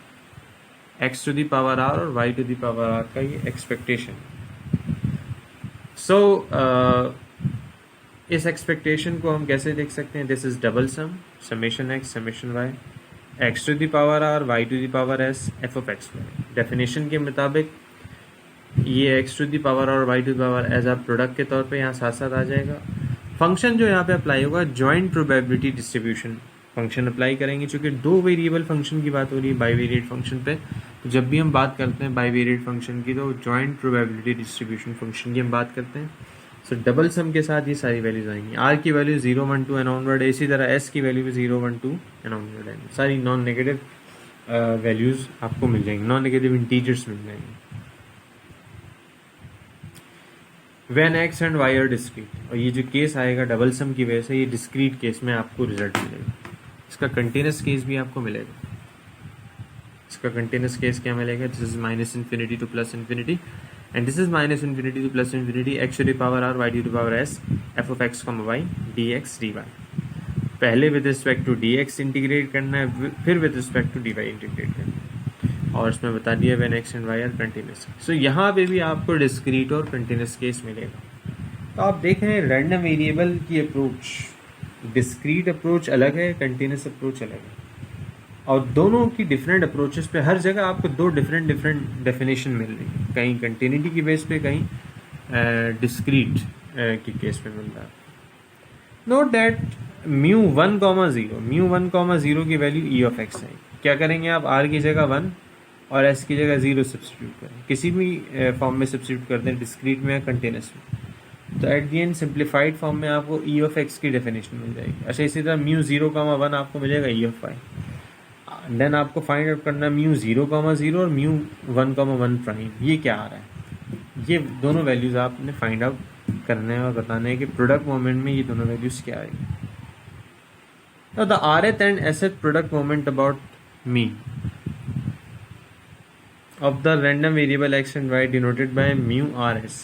Speaker 1: x to the power r और y to the power r का ये एक्सपेक्टेशन. सो इस एक्सपेक्टेशन को हम कैसे देख सकते हैं? This is double sum, summation x summation y, x to the power r y to the power s f of x y. Definition के मुताबिक ये x to the power r और y to the power as आ product के तौर पे यहाँ साथ साथ आ जाएगा. फंक्शन जो यहाँ पे अप्लाई होगा joint probability distribution function apply करेंगे, चूंकि 2 वेरिएबल फंक्शन की बात हो रही है बाईवेरिएट फंक्शन पे. तो जब भी हम बात करते हैं बाईवेरिएट फंक्शन की तो जॉइंट प्रोबेबिलिटी डिस्ट्रीब्यूशन फंक्शन की हम बात करते हैं. सो डबल सम के साथ ये सारी वैल्यूज आएंगी. आर की वैल्यू 0 1 2 एंड ऑनवर्ड है, इसी तरह एस की वैल्यू भी 0 1 2 एंड ऑनवर्ड है. सारी नॉन नेगेटिव वैल्यूज़ आपको मिल जाएंगी, नॉन नेगेटिव इंटीजर्स मिल जाएंगे। When x and Y are discrete, और ये जो केस आएगा डबल सम की वजह से, ये डिस्क्रीट केस में आपको रिजल्ट मिलेगा। इसका कंटिन्यूस केस भी आपको मिलेगा। इसका कंटिन्यूस केस क्या मिलेगा? This is minus infinity to plus infinity, and this is minus infinity to plus infinity x to the power r y to the power S F of x comma Y D x D y. पहले with respect to d x integrate करना है, फिर with respect to d y integrate करना है, और इसमें बता दिया when x and Y are continuous. So यहाँ पे भी आपको डिस्क्रीट और कंटिन्यूस केस मिलेगा। तो आप देख रहे हैं रैंडम वेरिएबल की अप्रोच, डिस्क्रीट अप्रोच अलग है, कंटिन्यूस अप्रोच अलग है, और दोनों की डिफरेंट अप्रोचेस पे हर जगह आपको दो डिफरेंट डेफिनेशन मिल रही है, कहीं कंटिन्यूटी की बेस पे, कहीं डिस्क्रीट की केस पे मिल रहा है। नोट दैट म्यू 1,0 की वैल्यू ई ऑफ एक्स है। क्या करेंगे आप? आर की जगह 1 और एस की जगह 0 सब्सटीट्यूट करें, किसी भी फॉर्म में सब्सटीट्यूट कर दें, डिस्क्रीट में या कंटिन्यूस में, तो at the and simplified form में आपको ई ऑफ एक्स की डेफिनेशन मिल जाएगी। अच्छा, इसी तरह म्यू 0,1 आपको मिलेगा ई ऑफ वाई। देन आपको फाइंड आउट करना म्यू 0,0 और म्यू 1,1 प्राइम, ये क्या आ रहा है। ये दोनों वैल्यूज आपने फाइंड आउट करना है और बताना है कि प्रोडक्ट मोमेंट में ये दोनों वैल्यूज क्या आएगी। तो the rth and sth product moment about mean of the random variable x and y denoted by mu rs।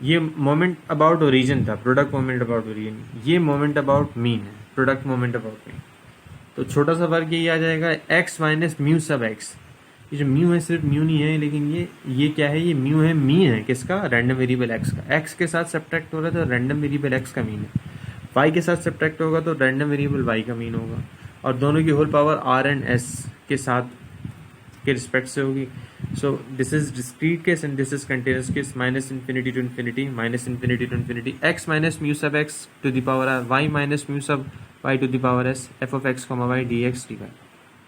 Speaker 1: ये मोमेंट अबाउट ओरिजिन था, प्रोडक्ट मोमेंट अबाउट ओरिजिन, ये मोमेंट अबाउट मीन है, प्रोडक्ट मोमेंट अबाउट मीन। तो छोटा सा फर्क यही आ जाएगा, x माइनस म्यू सब x। ये जो म्यू है सिर्फ म्यू नहीं है, लेकिन ये क्या है? ये म्यू है, मीन है किसका? रैंडम वेरिएबल x का। x के साथ सब्ट्रैक्ट हो रहा है तो रैंडम वेरिएबल x का मीन है, y के साथ सब्ट्रैक्ट होगा तो रैंडम वेरिएबल y का मीन होगा, और दोनों की whole power r and s के साथ के रिस्पेक्ट से होगी। So this is discrete case and this is continuous case. Minus infinity to infinity, minus infinity to infinity, x minus mu sub x to the power r, y minus mu sub y to the power S F of x comma Y D x D Y.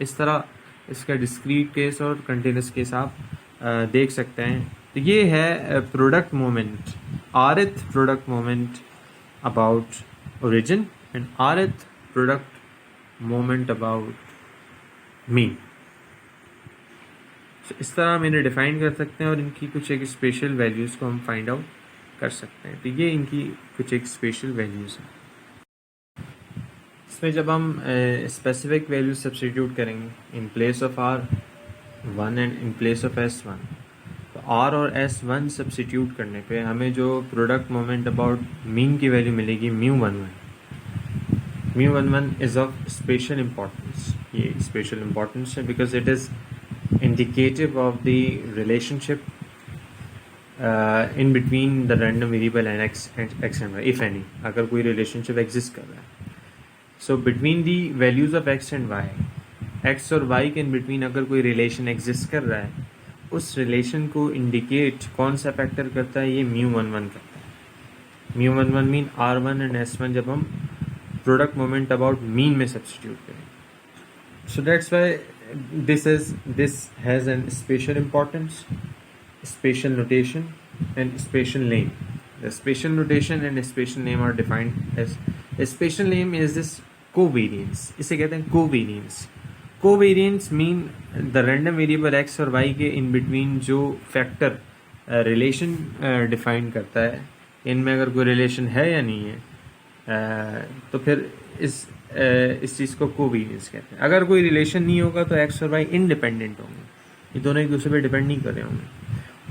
Speaker 1: इस तरह इसका discrete case और continuous case आप देख सकते हैं। तो ये है product moment, rth product moment about origin and rth product moment about mean. तो इस तरह हम इन्हें डिफाइन कर सकते हैं और इनकी कुछ एक स्पेशल वैल्यूज़ को हम फाइंड आउट कर सकते हैं। तो ये इनकी कुछ एक स्पेशल वैल्यूज़ हैं। इसमें जब हम स्पेसिफिक वैल्यूज सब्स्टिट्यूट करेंगे इन place of R1 and in place of S1, तो R और S1 सब्स्टिट्यूट करने पे हमें जो प्रोडक्ट मोमेंट अबाउट मीन की वैल्यू मिलेगी mu 11। Mu 11 is of special importance. ये स्पेशल इम्पोर्टेंस है because it is indicative of the relationship in between the random variable and x and y, if any, अगर कोई relationship exist कर रहा है। So between the values of x and y, x और y के in between अगर कोई relation exist कर रहा है, उस relation को indicate कौन सा factor करता है? ये म्यू 11 करता है। Mu 11 mean R1 and S1 जब हम product moment about mean में substitute करें। So that's why this has an spatial importance, spatial notation and spatial name. The spatial notation and spatial name are defined as, spatial name is this covariance, इसे कहते हैं covariance। covariance mean the random variable x और y के in between जो factor relation define करता है, इनमें अगर कोई relation है या नहीं है, तो फिर इस चीज़ को कोवेरियंस कहते हैं। अगर कोई रिलेशन नहीं होगा तो एक्स और वाई इंडिपेंडेंट होंगे, ये दोनों एक दूसरे पे डिपेंड नहीं कर रहे होंगे,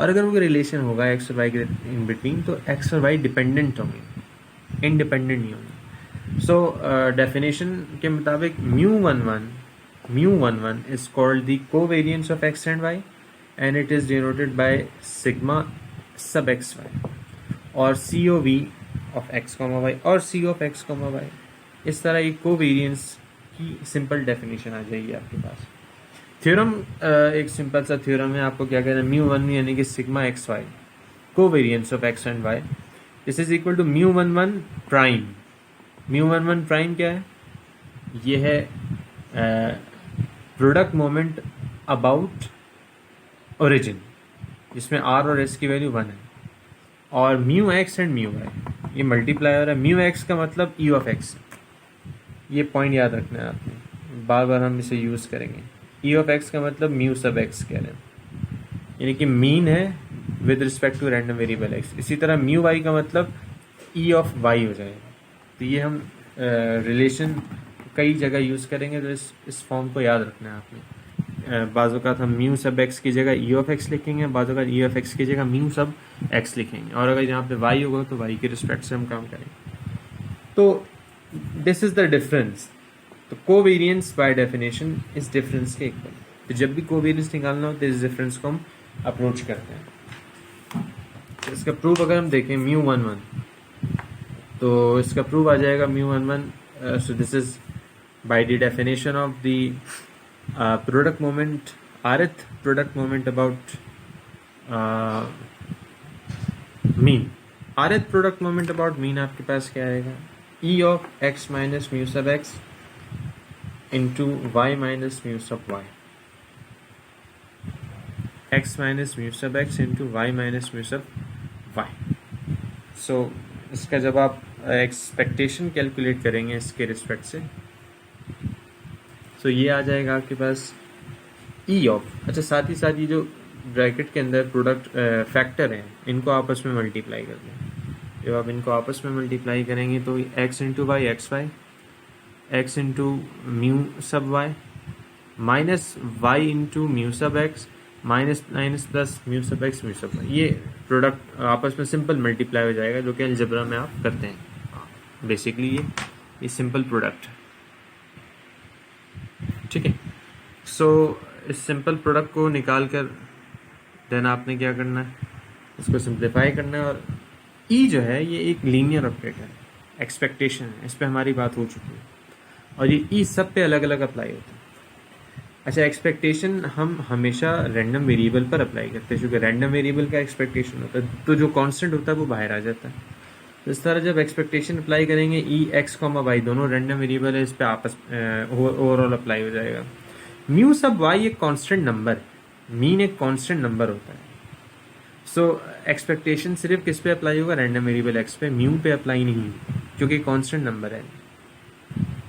Speaker 1: और अगर कोई रिलेशन होगा एक्स और वाई के इन बिटवीन तो एक्स और वाई डिपेंडेंट होंगे, इंडिपेंडेंट नहीं होंगे। सो डेफिनेशन के मुताबिक mu 11 is called the covariance of x and y and it is denoted by sigma sub x y और c o v of x comma y और c of x comma y. इस तरह ये covariance की simple definition आ जाएगी आपके पास। थ्योरम एक सिंपल सा थ्योरम है, आपको क्या कहना है? म्यू 1 यानी कि sigma X Y covariance of x and Y, this is equal to mu 11 prime. Mu 11 prime क्या है? ये है प्रोडक्ट मोमेंट अबाउट ओरिजिन, जिसमें आर और एस की वैल्यू 1 है, और mu X and mu Y ये मल्टीप्लायर है। म्यू एक्स का मतलब ई ऑफ एक्स, ये पॉइंट याद रखना है आपने, बार बार हम इसे यूज़ करेंगे। ई ऑफ एक्स का मतलब म्यू सब एक्स कह रहे हैं, यानी कि मीन है with respect to random variable X. इसी तरह म्यू वाई का मतलब ई ऑफ वाई हो जाएगा। तो ये हम रिलेशन कई जगह यूज़ करेंगे, तो इस फॉर्म को याद रखना है आपने। बाज़ों का हम म्यू सब एक्स की जगह ई ऑफ एक्स लिखेंगे, बाज़ों का ई ऑफ एक्स की जगह म्यू सब एक्स लिखेंगे, और अगर यहाँ पे वाई होगा तो वाई के रिस्पेक्ट से हम काम करेंगे। तो दिस इज द डिफरेंस। तो कोवेरियंस बाय डेफिनेशन इस डिफरेंस के इक्वल। तो जब भी कोवेरियंस निकालना हो तो इस डिफरेंस को हम अप्रोच करते हैं। तो इसका प्रूफ अगर हम देखें म्यू 1 1, तो इसका प्रूफ आ जाएगा mu 1 1। So this is by the definition of the product moment, rth product moment about mean. rth product moment about mean आपके पास क्या आएगा? E of x minus mu sub x into y minus mu sub y, x minus mu sub x into y minus mu sub y. So इसका जब आप expectation calculate करेंगे इसके respect से, तो ये आ जाएगा आपके पास ई ऑफ। अच्छा, साथ ही साथ ये जो ब्रैकेट के अंदर प्रोडक्ट फैक्टर हैं, इनको आपस में मल्टीप्लाई कर दें। जब आप इनको आपस में मल्टीप्लाई करेंगे तो x into y x y, x into mu sub y, minus y into mu sub x, minus minus plus mu sub x mu sub y. ये प्रोडक्ट आपस में सिंपल मल्टीप्लाई हो जाएगा, जो कि अलजेब्रा में आप करते हैं। बेसिकली ये सिंपल प्रोडक्ट है, ठीक है। सो इस सिंपल प्रोडक्ट को निकाल कर देन आपने क्या करना है, इसको सिंप्लीफाई करना है। और ई जो है ये एक लीनियर ऑपरेटर है, एक्सपेक्टेशन है, इस पर हमारी बात हो चुकी है, और ये ई सब पे अलग अलग अप्लाई होता है। अच्छा, एक्सपेक्टेशन हम हमेशा रैंडम वेरिएबल पर अप्लाई करते हैं, क्योंकि रैंडम वेरिएबल का एक्सपेक्टेशन होता है, तो जो कांस्टेंट होता है वो बाहर आ जाता है। तो इस तरह जब एक्सपेक्टेशन अप्लाई करेंगे, ई एक्स कॉमा वाई दोनों रैंडम वेरिएबल है, इस पर आपस ओवरऑल अप्लाई हो जाएगा। म्यू सब वाई एक कांस्टेंट नंबर, मीन एक कांस्टेंट नंबर होता है। सो एक्सपेक्टेशन सिर्फ किस पे अप्लाई होगा? रैंडम वेरिएबल एक्स पे, म्यू पे अप्लाई नहीं, क्योंकि कांस्टेंट नंबर है।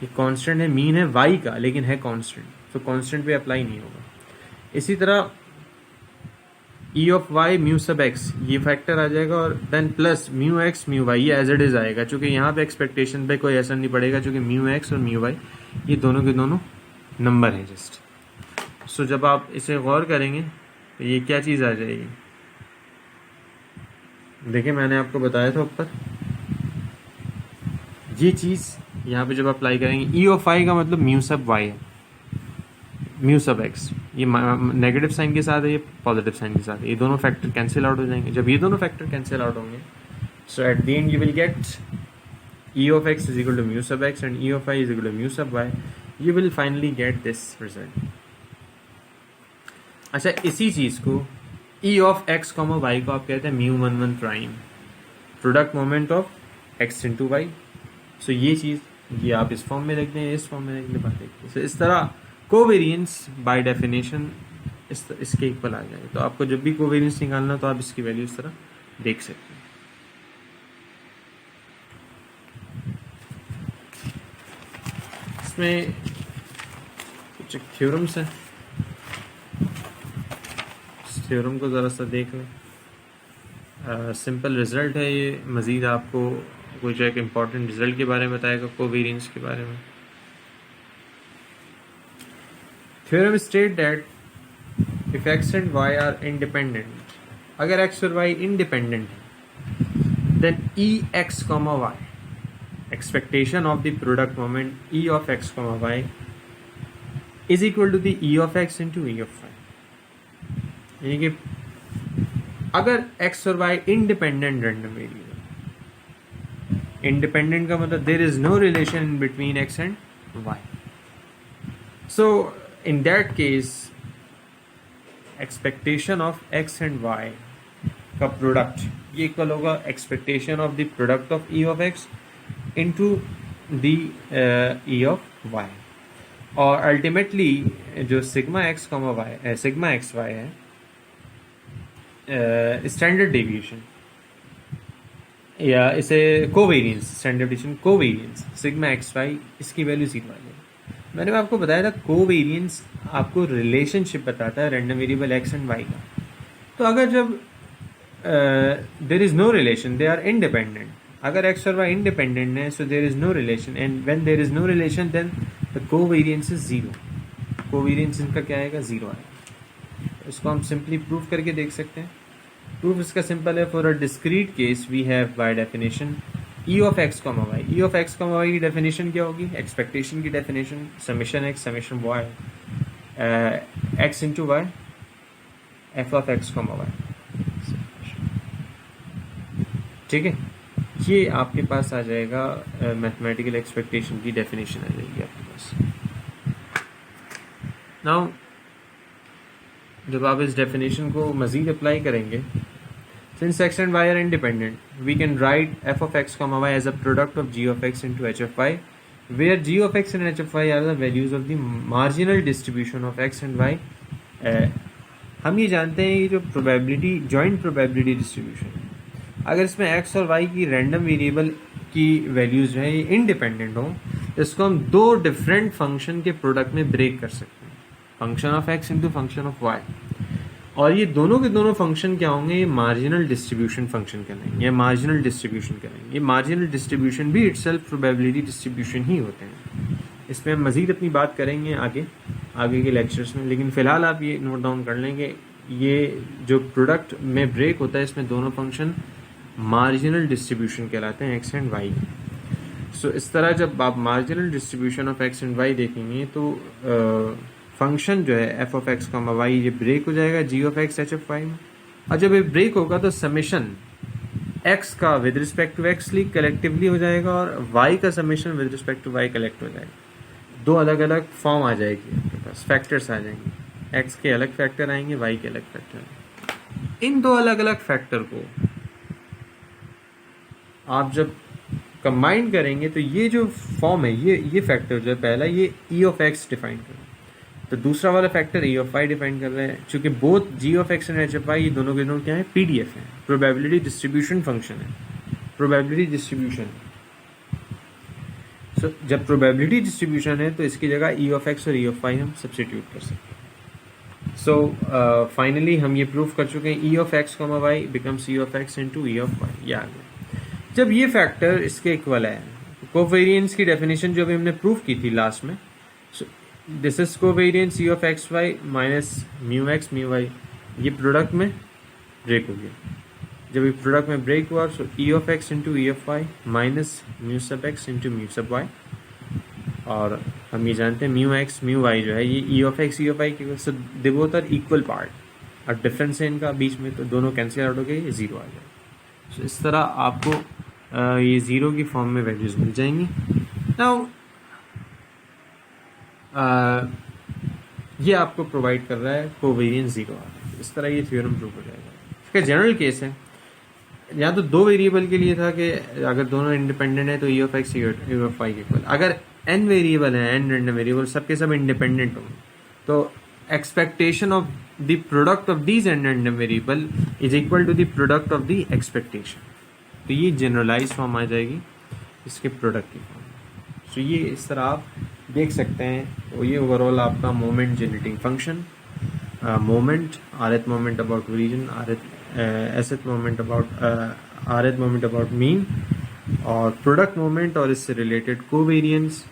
Speaker 1: ये कांस्टेंट है, मीन है वाई का, लेकिन है कांस्टेंट, तो कांस्टेंट पे अप्लाई नहीं होगा। इसी तरह E of Y mu sub X, ये फैक्टर आ जाएगा, और then plus mu x mu Y, ये एज इट इज आएगा, क्योंकि यहाँ पे एक्सपेक्टेशन पे कोई असर नहीं पड़ेगा, क्योंकि म्यू एक्स और म्यू वाई ये दोनों के दोनों नंबर हैं जस्ट। सो जब आप इसे गौर करेंगे तो ये क्या चीज़ आ जाएगी? देखिए, मैंने आपको बताया था ऊपर, ये चीज़ यहाँ पे जब अप्लाई करेंगे, ई ऑफ आई का मतलब म्यू सब वाई है, म्यू सब एक्स, ये नेगेटिव साइन के साथ है, ये पॉजिटिव साइन के साथ है, ये दोनों फैक्टर कैंसिल आउट हो जाएंगे। जब ये दोनों फैक्टर कैंसिल आउट होंगे, so at the end you will get e of x is equal to mu sub x and e of y is equal to mu sub y. You will finally get this result. अच्छा, इसी चीज़ को e of x comma y को आप कहते हैं mu 1 1 prime, product moment of x into y. So ये चीज़, ये आप इस फॉर्म में लिख दें, इस फॉर्म में लिखने बात देखिए। सो इस तरह कोवेरियंस बाय डेफिनेशन इसके इक्वल आ जाए। तो आपको जब भी कोवेरियंस निकालना तो आप इसकी वैल्यू इस तरह देख सकते हैं। इसमें कुछ थ्योरम्स हैं, थ्योरम को ज़रा सा देख लें। सिंपल रिजल्ट है ये, मज़ीद आपको कुछ एक इम्पॉर्टेंट रिजल्ट के बारे में बताएगा कोवेरियंस के बारे में। Theorem state that if X and Y are independent, अगर एक्स और वाई इंडिपेंडेंट है, then E X comma Y, expectation of the product moment E of x comma Y is equal to the E of x into E of Y. यानी कि अगर x और y independent random variable, independent का मतलब there is no relation in between x and y, so in that case expectation of x and y का product ये equal होगा expectation of the product of e of x into the e of y, और ultimately जो sigma x comma Y, sigma X Y है, standard deviation, या इसे covariance, standard deviation covariance sigma X Y, इसकी value 0 आ जाएगी। मैंने आपको बताया था कोवेरिएंस आपको रिलेशनशिप बताता है random variable x and y का। तो अगर जब there is no relation, they are independent, अगर एक्स और वाई इंडिपेंडेंट है so there is no relation, and when there is no relation then the covariance is zero. Covariance इनका क्या आएगा? जीरो आएगा। इसको हम सिंपली प्रूव करके देख सकते हैं। प्रूफ इसका सिंपल है। For a discrete case we have by definition E of x comma Y. E of x comma Y की डेफिनेशन क्या होगी? एक्सपेक्टेशन की definition summation X summation Y x into Y F of x comma Y. ठीक है, ये आपके पास आ जाएगा मैथमेटिकल एक्सपेक्टेशन की डेफिनेशन आ जाएगी आपके पास। नाउ जब आप इस डेफिनेशन को मजीद अप्लाई करेंगे, since x and y are independent, we can write f of x comma y as a product of g of x into h of y, where g of x and h of y are the values of the marginal distribution of x and y. हम ये जानते हैं ये जो probability joint probability distribution है, अगर इसमें x और y की रैंडम वेरिएबल की वैल्यूज जो है ये इंडिपेंडेंट हो, इसको हम दो डिफरेंट फंक्शन के प्रोडक्ट में ब्रेक कर सकते हैं, function of x into function of y। और ये दोनों के दोनों फंक्शन क्या होंगे? ये मार्जिनल डिस्ट्रीब्यूशन फंक्शन कहलाएंगे, ये मार्जिनल डिस्ट्रीब्यूशन कहलाएंगे। ये मार्जिनल डिस्ट्रीब्यूशन भी इटसेल्फ प्रोबेबिलिटी डिस्ट्रीब्यूशन ही होते हैं। इसमें हम मजीद अपनी बात करेंगे आगे के लेक्चर्स में, लेकिन फिलहाल आप ये नोट डाउन कर लेंगे, ये जो प्रोडक्ट में ब्रेक होता है इसमें दोनों फंक्शन मार्जिनल डिस्ट्रीब्यूशन कहलाते हैं एक्स एंड वाई। सो इस तरह जब आप marginal distribution of x and y देखेंगे तो फंक्शन जो है f of x comma y ये ब्रेक हो जाएगा g of x h of y में, और जब ये ब्रेक होगा तो समेशन एक्स का विद रिस्पेक्ट टू एक्स लीग कलेक्टिवली हो जाएगा और वाई का summation with respect to y collect हो जाएगा। दो अलग अलग फॉर्म आ जाएगी आपके पास, फैक्टर्स आ जाएंगे, एक्स के अलग फैक्टर आएंगे, वाई के अलग फैक्टर आएंगे। इन दो अलग अलग फैक्टर को आप जब कंबाइन करेंगे तो ये जो फॉर्म है ये फैक्टर जो है पहला ये ई ऑफ एक्स डिफाइन कर रहा है, तो दूसरा वाला factor E of Y define कर रहे हैं। चूंकि both G of x and H of Y ये दोनों के दोनों क्या है? पीडीएफ है, प्रोबेबिलिटी डिस्ट्रीब्यूशन फंक्शन है, प्रोबेबिलिटी डिस्ट्रीब्यूशन। सो जब प्रोबेबिलिटी डिस्ट्रीब्यूशन है तो इसकी जगह ई ऑफ एक्स और ई ऑफ वाई हम सब्स्टिट्यूट कर सकते हैं। सो फाइनली हम ये प्रूफ कर चुके हैं, E of x comma Y becomes E of X into E of Y. ये आ गया। जब ये फैक्टर इसके इक्वल है, कोवेरिएंस की डेफिनेशन जो अभी हमने प्रूफ की थी लास्ट में, this is covariance e of x y minus mu x mu Y, ये प्रोडक्ट में ब्रेक हो गया। जब ये प्रोडक्ट में ब्रेक हुआ so e of x into E of y minus mu sub x into mu sub y, और हम ये जानते हैं म्यू एक्स म्यू वाई जो है ये e of x E of y की, so they both are equal part, और डिफरेंस है इनका बीच में, तो दोनों कैंसिल आउट हो गए, ये जीरो आ जाएगा। सो इस तरह आपको ये जीरो की फॉर्म में वैल्यूज मिल जाएंगी। नाउ ये आपको प्रोवाइड कर रहा है कोवेरिएंस जीरो आ रहा है, इस तरह ये थ्योरम प्रूव हो जाएगा। इसका जनरल केस है, यहाँ तो दो वेरिएबल के लिए था कि अगर दोनों इंडिपेंडेंट है तो E of x E of Y equal, अगर एन वेरिएबल है, एन रैंडम वेरिएबल सबके सब इंडिपेंडेंट होंगे तो expectation of the product of these N random variable is equal to the product of the expectation. तो ये जनरलाइज फॉर्म आ जाएगी इसके प्रोडक्ट की फॉर्म। सो ये इस तरह आप देख सकते हैं। तो ये ओवरऑल आपका moment generating function, moment, rth moment about origin, th moment about mean, और प्रोडक्ट मोमेंट और इससे रिलेटेड कोवेरिएंस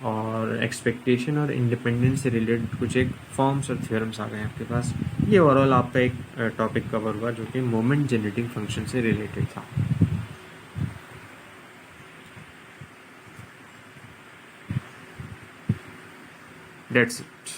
Speaker 1: और एक्सपेक्टेशन और इंडिपेंडेंस से रिलेटेड कुछ एक फॉर्म्स और थ्योरम्स आ गए आपके पास। ये ओवरऑल आपका एक टॉपिक कवर हुआ जो कि मोमेंट जनरेटिंग फंक्शन से रिलेटेड था। That's it.